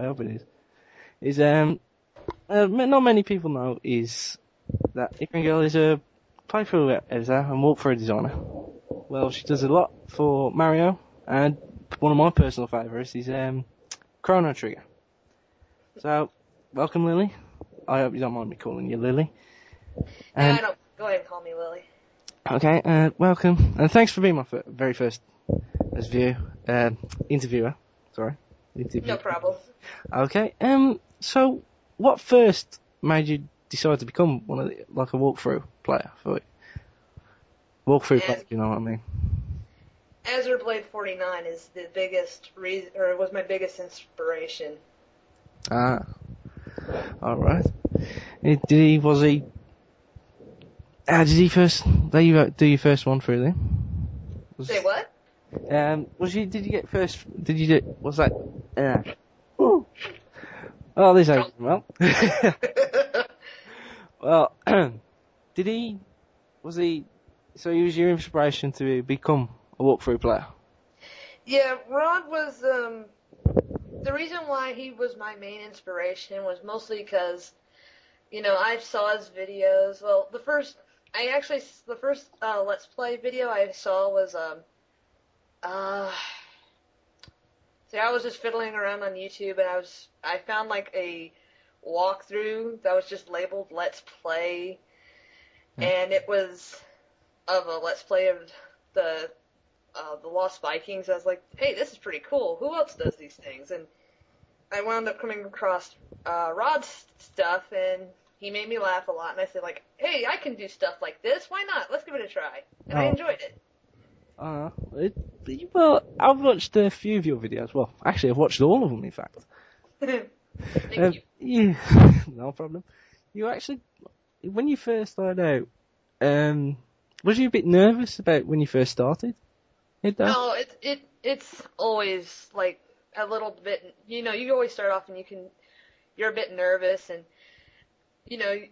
I hope it is not many people know is that icrangirl is a playthrough editor and walkthrough designer. Well, she does a lot for Mario, and one of my personal favourites is Chrono Trigger. So, welcome, Lily. I hope you don't mind me calling you Lily. I don't. Go ahead and call me Lily. Okay, welcome, and thanks for being my very first interviewer. Sorry. No problem. Okay, so what first made you decide to become a walkthrough player for it? Walkthrough player, you know what I mean? Azure Blade 49 is the biggest reason, or was my biggest inspiration. Ah, alright. Did he first do your first one through then? Say what? Did you get first, was that, oh, this ain't well. Well, so he was your inspiration to become a walkthrough player? Yeah, Rod was, the reason why he was my main inspiration was mostly because, I saw his videos. Well, the first Let's Play video I saw was, I was just fiddling around on YouTube, and I found a walkthrough that was just labeled Let's Play, and it was of a Let's Play of the Lost Vikings. I was like, hey, this is pretty cool. Who else does these things? And I wound up coming across Rod's stuff, and he made me laugh a lot, and I said, hey, I can do stuff like this. Why not? Let's give it a try. And I enjoyed it. Well, I've watched a few of your videos. Well, actually, I've watched all of them, in fact. Thank you. Yeah, no problem. You actually, when you first started out, was you a bit nervous about when you first started? No, it's always a little bit. You always start off and you're a bit nervous, and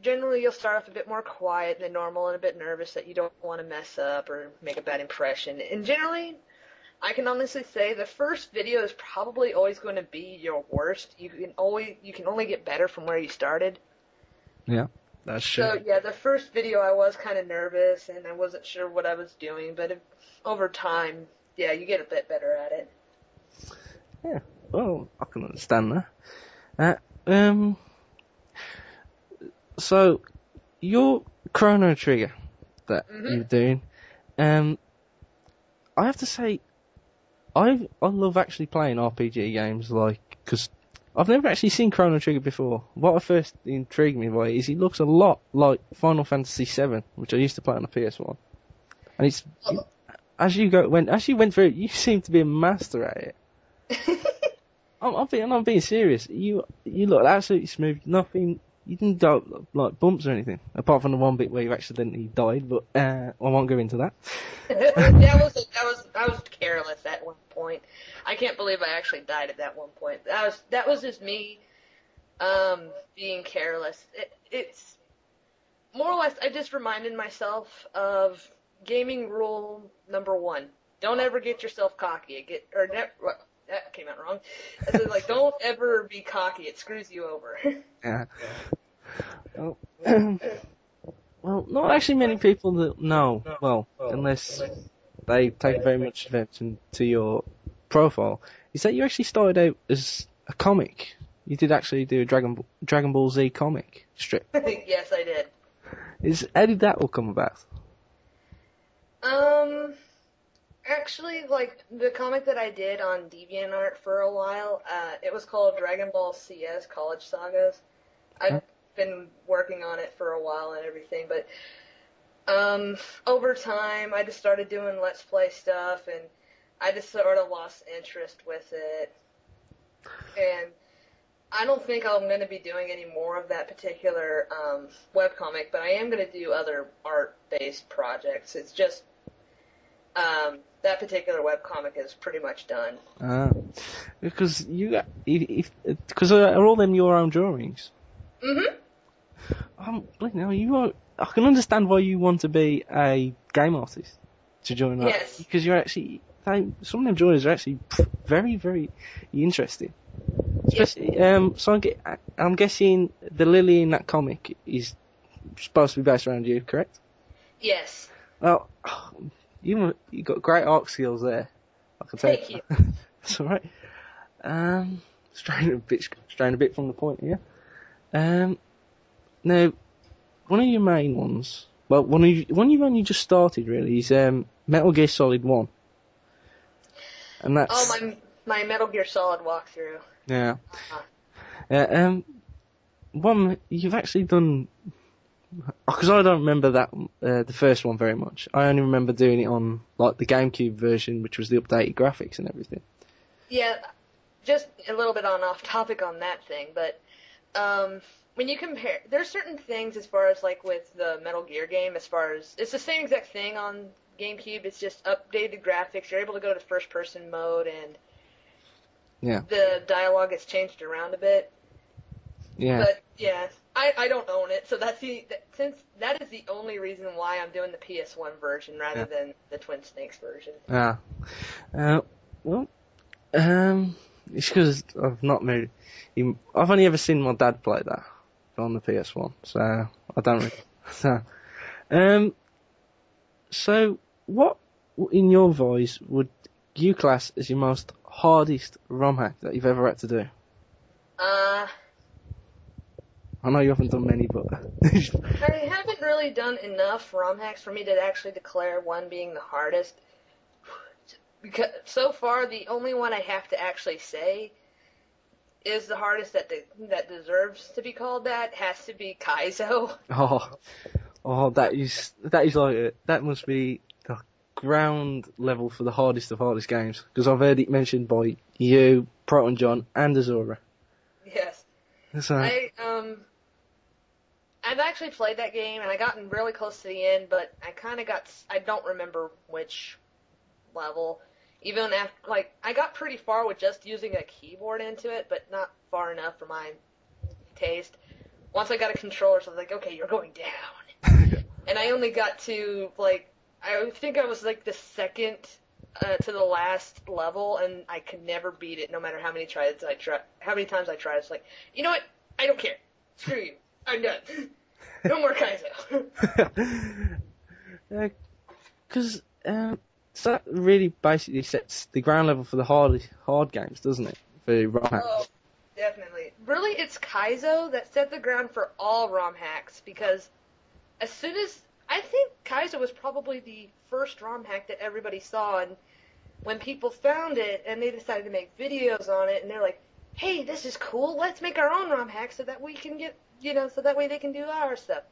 generally you'll start off a bit more quiet than normal and a bit nervous that you don't want to mess up or make a bad impression. And generally, I can honestly say the first video is probably always going to be your worst. You can only get better from where you started. Yeah, that's true. So yeah, the first video I was kind of nervous and I wasn't sure what I was doing, but over time, yeah, you get a bit better at it. Yeah, well, I can understand that. So, your Chrono Trigger that you're doing, I have to say, I love actually playing RPG games, because I've never actually seen Chrono Trigger before. What first intrigued me by it is it looks a lot like Final Fantasy VII, which I used to play on the PS1. And it's, as you went through it, you seem to be a master at it. I'm being serious. You look absolutely smooth. Nothing. You didn't go bumps or anything, apart from the one bit where you accidentally died. But I won't go into that. I was careless at one point. I can't believe I actually died at that one point. That was just me being careless. It's more or less. I just reminded myself of gaming rule number 1: don't ever get yourself cocky. That came out wrong. I said, don't ever be cocky. It screws you over. Yeah. Well, not actually many people that know. Well, unless they take very much attention to your profile, is that you actually started out as a comic. You did actually do a Dragon Ball Z comic strip. Yes, I did. How did that all come about? Actually, the comic that I did on DeviantArt for a while, it was called Dragon Ball CS College Sagas. I've been working on it for a while and everything, but over time I just started doing Let's Play stuff, and I just sort of lost interest with it. And I don't think I'm going to be doing any more of that particular webcomic, but I am going to do other art-based projects. It's just that particular webcomic is pretty much done. Because are all them your own drawings? Mm-hmm. I can understand why you want to be a game artist to join that. Yes. Because you're actually, some of them drawings are actually very, very interesting. Especially, so I'm guessing the Lily in that comic is supposed to be based around you, correct? Yes. Well, you got great art skills there. I can tell Thank you. That's all right. Straying a bit from the point here. Now, one of your main ones, well, one you've only just started really is Metal Gear Solid 1, and that's my Metal Gear Solid walkthrough. yeah. One you've actually done, because I don't remember that the first one very much. I only remember doing it on like the GameCube version, which was the updated graphics and everything. Yeah, just a little bit off topic on that thing, but when you compare, there's certain things as far as like with the Metal Gear game, as far as it's the same exact thing on GameCube. It's just updated graphics. You're able to go to first person mode, and the dialogue gets changed around a bit. Yeah. But yeah, I don't own it, so since that is the only reason why I'm doing the PS1 version rather than the Twin Snakes version. Well, it's because I've not made. I've only ever seen my dad play that on the PS1, so I don't really. So what, in your voice, would you class as your most hardest ROM hack that you've ever had to do? I know you haven't done many, but I haven't really done enough ROM hacks for me to actually declare one being the hardest. Because so far, the only one I have to actually say is the hardest that deserves to be called that has to be Kaizo. That is like that must be the ground level for the hardest of hardest games, because I've heard it mentioned by you, Proton John, and Azura. Yes. So, I've actually played that game, and I gotten really close to the end, but I don't remember which level. Even after, like, I got pretty far with just using a keyboard into it, but not far enough for my taste. Once I got a controller, so I was like, okay, you're going down. And I only got to, like, I think I was, like, the second to the last level, and I could never beat it, no matter how many times I tried. It's like, you know what? I don't care. Screw you. I'm done. No more Kaizo. Because so that really basically sets the ground level for the hard games, doesn't it? For ROM hacks. Oh, definitely. Really, it's Kaizo that set the ground for all ROM hacks, because as soon as I think Kaizo was probably the first ROM hack that everybody saw, and when people found it and they decided to make videos on it, and they're like, hey, this is cool, let's make our own ROM hack so that we can get, so that way they can do our stuff.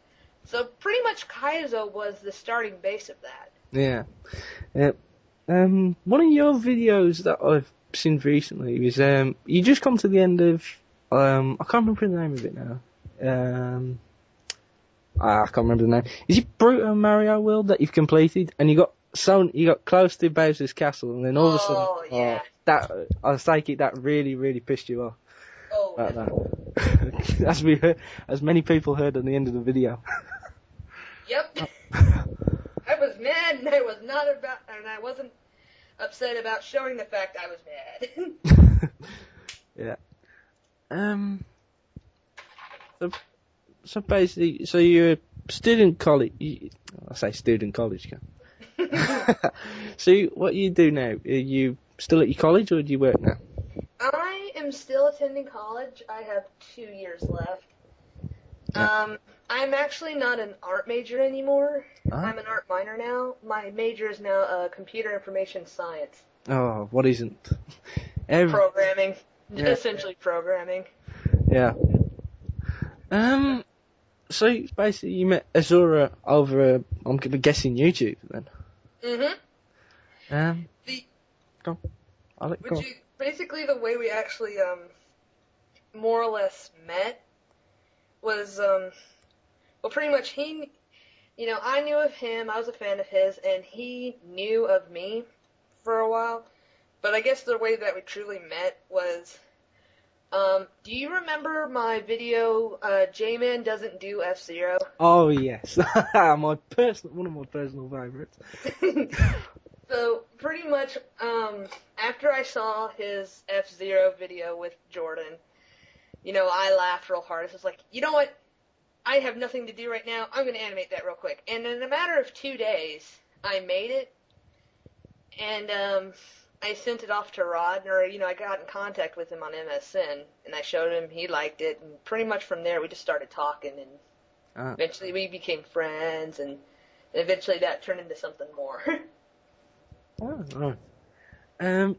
So pretty much Kaizo was the starting base of that. Yeah. One of your videos that I've seen recently was, you just come to the end of, I can't remember the name of it now. I can't remember the name. Is it Bruto Mario World that you've completed? And you got close to Bowser's Castle, and then all of a sudden, yeah. I take it that really, really pissed you off. Oh, about that. As many people heard at the end of the video. Yep. I was mad, and I wasn't upset about showing the fact I was mad. Yeah. So basically, you're a student college. I say student college. So what you do now? Are you still at your college, or do you work now? I am still attending college. I have 2 years left. Yeah. I'm actually not an art major anymore. Huh? I'm an art minor now. My major is now computer information science. Oh, what isn't? Programming. Yeah. Essentially programming. Yeah. So basically you met Azura over, I'm guessing YouTube then? Mm-hmm. Go on. I'll let go. Basically the way we actually, more or less met was, well, pretty much I knew of him, I was a fan of his, and he knew of me for a while. But I guess the way that we truly met was, do you remember my video, J-Man Doesn't Do F-Zero? Oh, yes. One of my personal favourites. So, pretty much, after I saw his F-Zero video with Jordan, I laughed real hard. It's just like, you know what? I have nothing to do right now. I'm going to animate that real quick. And in a matter of 2 days, I made it, and I sent it off to Rod, or, I got in contact with him on MSN, and I showed him, he liked it, and pretty much from there we just started talking, and eventually we became friends, and eventually that turned into something more. Oh, right.